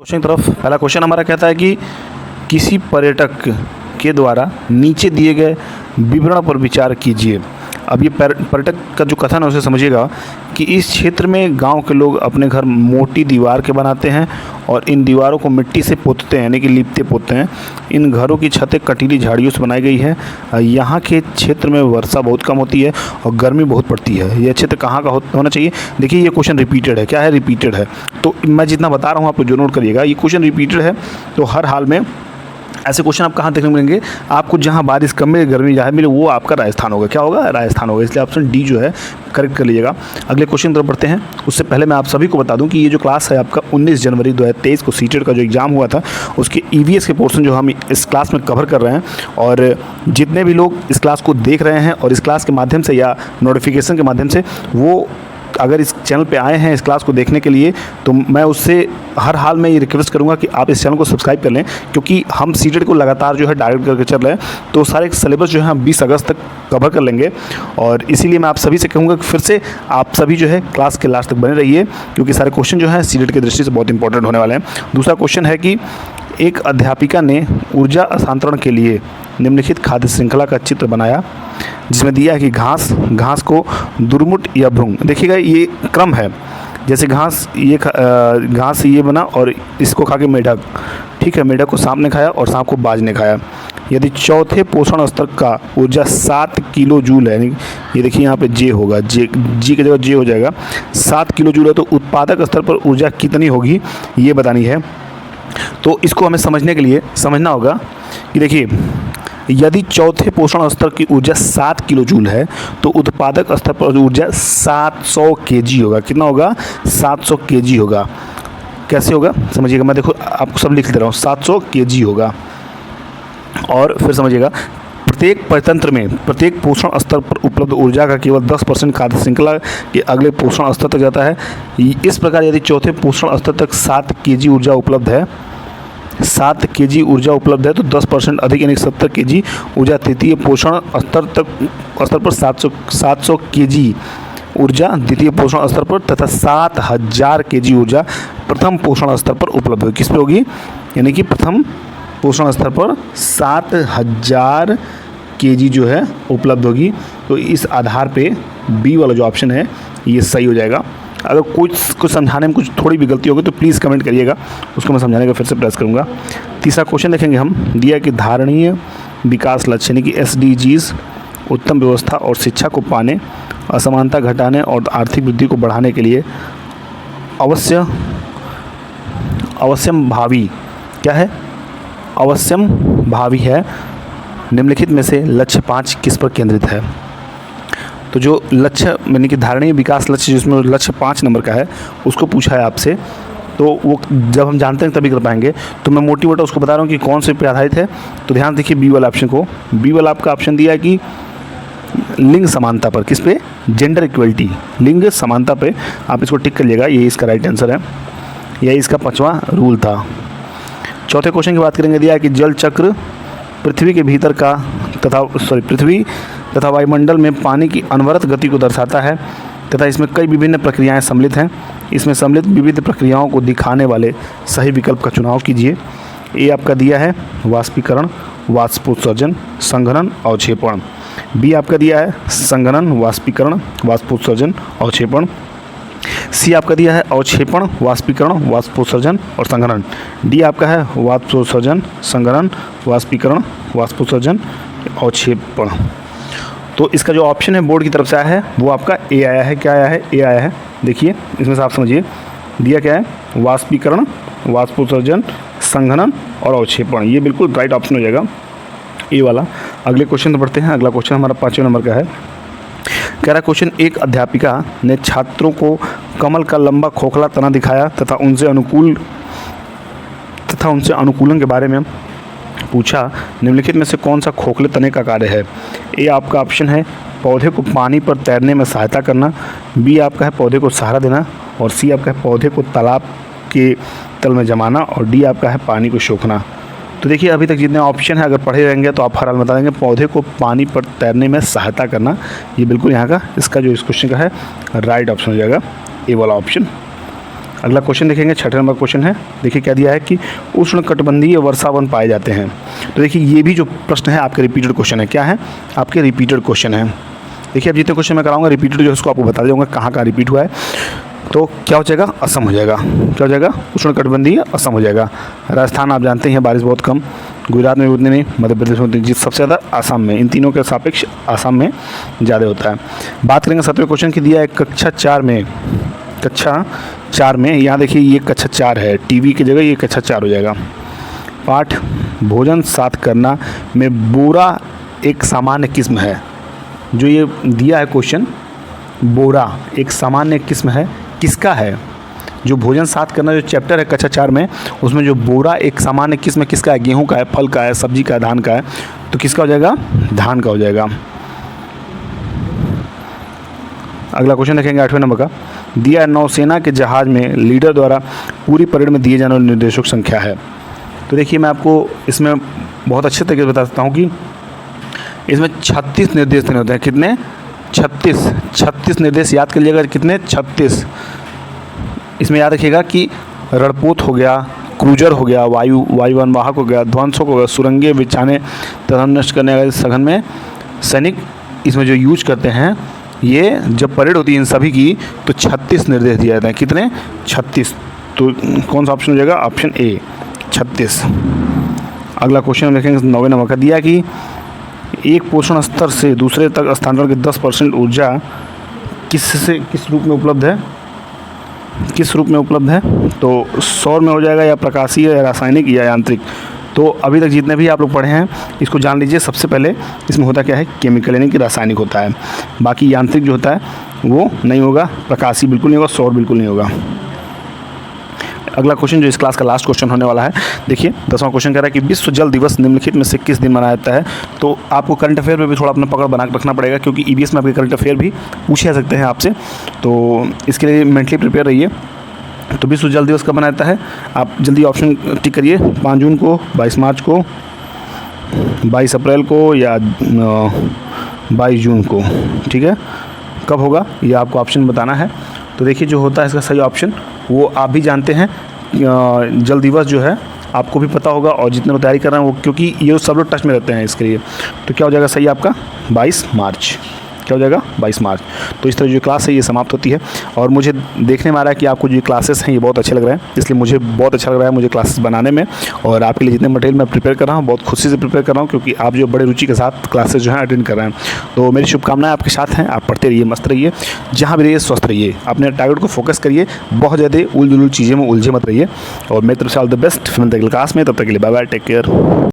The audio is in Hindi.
क्वेश्चन की तरफ पहला क्वेश्चन हमारा कहता है कि किसी पर्यटक के द्वारा नीचे दिए गए विवरण पर विचार कीजिए। अब ये पर्यटक का जो कथन है उसे समझिएगा कि इस क्षेत्र में गांव के लोग अपने घर मोटी दीवार के बनाते हैं और इन दीवारों को मिट्टी से पोतते हैं, यानी कि लीपते पोतते हैं। इन घरों की छतें कटीली झाड़ियों से बनाई गई है। यहाँ के क्षेत्र में वर्षा बहुत कम होती है और गर्मी बहुत पड़ती है। यह क्षेत्र कहाँ का होना चाहिए? देखिए ये क्वेश्चन रिपीटेड है। क्या है? रिपीटेड है। तो मैं जितना बता रहा हूँ आप जो नोट करिएगा, ये क्वेश्चन रिपीटेड है। तो हर हाल में ऐसे क्वेश्चन आप कहाँ देखने मिलेंगे? आपको जहाँ बारिश कम मिले, गर्मी जहाँ मिले, वो आपका राजस्थान होगा। क्या होगा? राजस्थान होगा। इसलिए ऑप्शन डी जो है करेक्ट कर लीजिएगा। अगले क्वेश्चन तरफ बढ़ते हैं। उससे पहले मैं आप सभी को बता दूं कि ये जो क्लास है आपका 19 जनवरी 2023 को सीटेट का जो एग्ज़ाम हुआ था उसके ईवीएस के पोर्शन जो हम इस क्लास में कवर कर रहे हैं, और जितने भी लोग इस क्लास को देख रहे हैं और इस क्लास के माध्यम से या नोटिफिकेशन के माध्यम से वो अगर इस चैनल पे आए हैं इस क्लास को देखने के लिए, तो मैं उससे हर हाल में ये रिक्वेस्ट करूंगा कि आप इस चैनल को सब्सक्राइब कर लें, क्योंकि हम सीटेट को लगातार जो है डायरेक्ट करके चल रहे हैं। तो सारे सिलेबस जो है हम 20 अगस्त तक कवर कर लेंगे, और इसीलिए मैं आप सभी से कहूँगा कि फिर से आप सभी जो है क्लास के लास्ट तक बने रहिए, क्योंकि सारे क्वेश्चन जो है सीटेट की दृष्टि से बहुत इंपॉर्टेंट होने वाले हैं। दूसरा क्वेश्चन है कि एक अध्यापिका ने ऊर्जा हस्तांतरण के लिए निम्नलिखित खाद्य श्रृंखला का चित्र बनाया, जिसमें दिया है कि घास को दुर्मुट या भ्रूण। देखिएगा ये क्रम है, जैसे घास ये बना और इसको खा के मेढक, ठीक है, मेढक को सांप ने खाया और सांप को बाज ने खाया। यदि चौथे पोषण स्तर का ऊर्जा 7 किलो जूल है, ये देखिए यहाँ पे जे होगा, जी की जगह जे हो जाएगा। 7 किलो जूल है तो उत्पादक स्तर पर ऊर्जा कितनी होगी ये बतानी है। तो इसको हमें समझने के लिए समझना होगा कि देखिए, यदि चौथे पोषण स्तर की ऊर्जा 7 किलो जूल है तो उत्पादक स्तर पर ऊर्जा 700 केजी होगा। कितना होगा? 700 केजी होगा। कैसे होगा समझिएगा, मैं देखो आपको सब लिख दे रहा हूँ। 700 केजी होगा। और फिर समझिएगा, प्रत्येक परितंत्र में प्रत्येक पोषण स्तर पर उपलब्ध ऊर्जा का केवल 10% खाद्य श्रृंखला के अगले पोषण स्तर तक जाता है। इस प्रकार यदि चौथे पोषण स्तर तक 7 केजी ऊर्जा उपलब्ध है, 7 केजी ऊर्जा उपलब्ध है तो 10% अधिक यानी 70 केजी ऊर्जा तृतीय पोषण स्तर पर 700 केजी ऊर्जा द्वितीय पोषण स्तर पर तथा 7000 केजी ऊर्जा प्रथम पोषण स्तर पर उपलब्ध होगी। किस पे होगी? यानी कि प्रथम पोषण स्तर पर 7000 केजी जो है उपलब्ध होगी। तो इस आधार पे बी वाला जो ऑप्शन है ये सही हो जाएगा। अगर कुछ समझाने में कुछ थोड़ी भी गलती होगी तो प्लीज़ कमेंट करिएगा, उसको मैं समझाने का फिर से प्रयास करूँगा। तीसरा क्वेश्चन देखेंगे हम। दिया कि धारणीय विकास लक्ष्य यानी कि SDGs उत्तम व्यवस्था और शिक्षा को पाने, असमानता घटाने और आर्थिक वृद्धि को बढ़ाने के लिए अवश्यम भावी क्या है? अवश्यम भावी है। निम्नलिखित में से लक्ष्य 5 किस पर केंद्रित है? तो जो लक्ष्य यानी कि धारणीय विकास लक्ष्य जिसमें लक्ष्य 5 नंबर का है उसको पूछा है आपसे, तो वो जब हम जानते हैं तभी कर पाएंगे। तो मैं मोटी मोटा उसको बता रहा हूँ कि कौन से पे आधारित है। तो ध्यान देखिए बी वाला ऑप्शन को। बी वाला आपका ऑप्शन दिया है कि लिंग समानता पर। किस पे? जेंडर इक्वलिटी, लिंग समानता पे। आप इसको टिक कर लीजिएगा, ये इसका राइट आंसर है। यही इसका 5वां रूल था। चौथे क्वेश्चन की बात करेंगे। दिया है कि जल चक्र पृथ्वी के भीतर का पृथ्वी तथा वायुमंडल में पानी की अनवरत गति को दर्शाता है तथा इसमें कई विभिन्न प्रक्रियाएं सम्मिलित हैं। इसमें सम्मिलित विविध प्रक्रियाओं को दिखाने वाले सही विकल्प का चुनाव कीजिए। ए आपका दिया है वाष्पीकरण, वाष्पोत्सर्जन, संघनन, अवक्षेपण। बी आपका दिया है संघनन, वाष्पीकरण, वाष्पोत्सर्जन, अवक्षेपण। सी आपका दिया है अवक्षेपण, वाष्पीकरण, वाष्पोत्सर्जन और संघनन। डी आपका है वाष्पोत्सर्जन, संघनन, वाष्पीकरण, वाष्पोत्सर्जन, अवक्षेपण। तो इसका जो ऑप्शन है बोर्ड की तरफ से आया है वो आपका ए आया है। क्या आया है? ए आया है। देखिए इसमें से आप समझिए, दिया क्या है? वाष्पीकरण, वाष्पोत्सर्जन, संघनन और अवक्षेपण। ये बिल्कुल राइट ऑप्शन हो जाएगा, ए वाला। अगले क्वेश्चन तो बढ़ते हैं। अगला क्वेश्चन हमारा 5वें नंबर का है। कह रहा क्वेश्चन, एक अध्यापिका ने छात्रों को कमल का लंबा खोखला तना दिखाया तथा उनसे अनुकूलन के बारे में पूछा। निम्नलिखित में से कौन सा खोखले तने का कार्य है? ए आपका ऑप्शन है पौधे को पानी पर तैरने में सहायता करना। बी आपका है पौधे को सहारा देना। और सी आपका है पौधे को तालाब के तल में जमाना। और डी आपका है पानी को सोखना। तो देखिए अभी तक जितने ऑप्शन है अगर पढ़े रहेंगे तो आप हर हाल बता देंगे पौधे को पानी पर तैरने में सहायता करना। ये बिल्कुल यहाँ का इसका जो इस क्वेश्चन का है राइट ऑप्शन हो जाएगा, ए वाला ऑप्शन। अगला क्वेश्चन देखेंगे, 6 नंबर क्वेश्चन है। देखिए क्या दिया है कि उष्णकटिबंधीय वर्षावन पाए जाते हैं। तो देखिए ये भी जो प्रश्न है आपके रिपीटेड क्वेश्चन है। क्या है? आपके रिपीटेड क्वेश्चन है। देखिए अब जितने क्वेश्चन मैं कराऊंगा रिपीटेड जो है उसको आपको बता दूंगा कहाँ कहाँ रिपीट हुआ है। तो क्या हो जाएगा? असम हो जाएगा। क्या हो जाएगा? उष्णकटिबंधीय असम हो जाएगा। राजस्थान आप जानते हैं बारिश बहुत कम, गुजरात में उतनी नहीं, मध्य प्रदेश में उतनी, सबसे ज़्यादा आसाम में, इन तीनों के सापेक्ष आसाम में ज़्यादा होता है। बात करेंगे 7वें क्वेश्चन की। दिया है कक्षा 4 में, यहाँ देखिए ये कक्षा 4 है, टीवी की जगह ये कक्षा 4 हो जाएगा। पाठ भोजन साथ करना में बोरा एक सामान्य किस्म है। जो ये दिया है क्वेश्चन, बोरा एक सामान्य किस्म है, किसका है? जो भोजन साथ करना जो चैप्टर है कक्षा 4 में, उसमें जो बोरा एक सामान्य किस्म किसका है? गेहूं का है, फल का है, सब्जी का है, धान का है। तो किसका हो जाएगा? धान का हो जाएगा। अगला क्वेश्चन देखेंगे 8वें नंबर का। दिया है नौसेना के जहाज़ में लीडर द्वारा पूरी परेड में दिए जाने वाले निर्देशों की संख्या है। तो देखिए मैं आपको इसमें बहुत अच्छे तरीके से बता सकता हूँ कि इसमें 36 निर्देश देने होते हैं। कितने? 36 निर्देश याद कर लीजिएगा। कितने? 36। इसमें याद रखिएगा कि रणपोत हो गया, क्रूजर हो गया, वायुयान वाहक हो गया, ध्वंसक हो गया, सुरंगें बिछाने तथा नष्ट करने वाले सघन में सैनिक इसमें जो यूज करते हैं, ये जब परेड होती है इन सभी की तो 36 निर्देश दिए जाते हैं। कितने? 36। तो कौन सा ऑप्शन हो जाएगा? Option A 36। अगला क्वेश्चन देखेंगे 9वें नंबर का। दिया कि एक पोषण स्तर से दूसरे तक स्थानांतरण की 10% ऊर्जा किस रूप में उपलब्ध है? किस रूप में उपलब्ध है? तो सौर में हो जाएगा, या प्रकाशीय, या रासायनिक, या यांत्रिक। तो अभी तक जितने भी आप लोग पढ़े हैं इसको जान लीजिए। सबसे पहले इसमें होता क्या है? केमिकल यानी कि रासायनिक होता है। बाकी यांत्रिक जो होता है वो नहीं होगा, प्रकाशीय बिल्कुल नहीं होगा, सौर बिल्कुल नहीं होगा। अगला क्वेश्चन जो इस क्लास का लास्ट क्वेश्चन होने वाला है। देखिए 10वां क्वेश्चन कह रहा है कि विश्व जल दिवस निम्नलिखित में से किस दिन मनाया जाता है? तो आपको करंट अफेयर में भी थोड़ा अपना पकड़ बना के रखना पड़ेगा, क्योंकि ईवीएस में आपके करंट अफेयर भी पूछे जा सकते हैं आपसे। तो इसके लिए मेंटली प्रिपेयर रहिए। तो विश्व जल दिवस कब मनाया जाता है? आप जल्दी ऑप्शन टिक करिए। 5 जून को, 22 मार्च को, 22 अप्रैल को, या 22 जून को। ठीक है, कब होगा ये आपको ऑप्शन बताना है। तो देखिए जो होता है इसका सही ऑप्शन वो आप भी जानते हैं। जल दिवस जो है आपको भी पता होगा, और जितने लोग तैयारी कर रहे हैं वो, क्योंकि ये सब लोग टच में रहते हैं इसके लिए। तो क्या हो जाएगा सही आपका? 22 मार्च। क्या हो जाएगा? 22 मार्च। तो इस तरह जो क्लास है ये समाप्त होती है। और मुझे देखने में आ रहा है कि आपको जो क्लासेस हैं ये बहुत अच्छे लग रहे हैं, इसलिए मुझे बहुत अच्छा लग रहा है मुझे क्लासेस बनाने में। और आपके लिए जितने मटेरियल मैं प्रिपेयर कर रहा हूँ बहुत खुशी से प्रिपेयर कर रहा हूँ, क्योंकि आप जो बड़े रुचि के साथ क्लासेस जो हैं अटेंड कर रहे हैं। तो मेरी शुभकामनाएं आपके साथ हैं। आप पढ़ते रहिए, मस्त रहिए, जहाँ भी रहिए स्वस्थ रहिए, अपने टारगेट को फोकस करिए, बहुत ज़्यादा उलझुल चीज़ें में उलझे मत रहिए। और मेरी तरफ से all the best film class में। तब तक के लिए बाय बाय, टेक केयर।